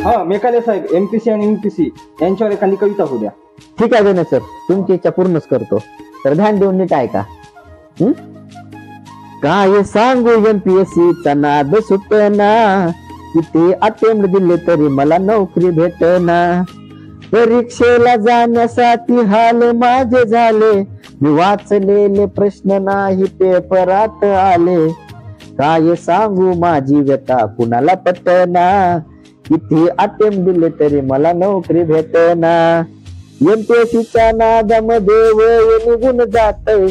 हा मेकाले साहेब, एमपीसी आणि एमपीसी यांच्यावर एखादी कविता होऊ द्या. ठीक आहे गणेश सर, तुमची इच्छा पूर्णच करतो. तर ध्यान देऊन नीट ऐका. काय सांगू एमपीएससी चा नाद सुटना, किती अटेम्प्ट दिले तरी मला नोकरी भेटना. परीक्षेला जाण्यासाठी हाल माझे झाले, मी वाचलेले प्रश्न नाही पेपरात आले. काय सांगू माझी व्यथा कुणाला पटना, किती अटेम्प्ट दिले तरी मला नोकरी भेटना. एमपीएससीच्या नादामध्ये वय निघून जातय,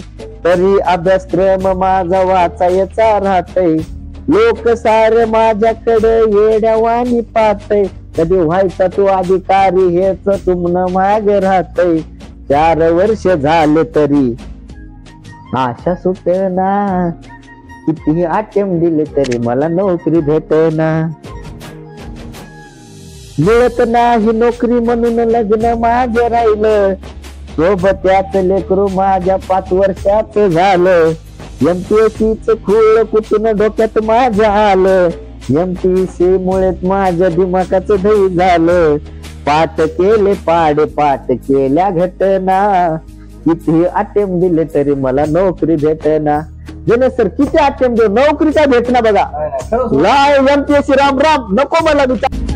तरी अभ्यासक्रम माझा वाचायचा राहतय. लोक सारे माझ्याकडे येड्यावानी पाहतय, कधी व्हायचा तू अधिकारी हेच तुमनं माग राहतय. 4 वर्ष झाले तरी आशा सुटना, किती अटेम्प्ट दिले तरी मला नोकरी भेटना. मिळत नाही नोकरी म्हणून लग्न माझं राहिलं, सोबत्याच लेकरू माझ्या 5 वर्षाच झालं. एमपीएससीच खूळ कुठून डोक्यात माझ्या आलं, एमपीएससी मुळे माझ्या दिमागाचं दही झालं. पाठ केले पाडे पाठ केल्या घटना, किती अटेम्प्ट दिले तरी मला नोकरी भेटना. गणेश सर किती अटेम्प्ट देऊ, नोकरी काय भेटना बघा. लाय एमपीएससी राम राम नको मला विचार.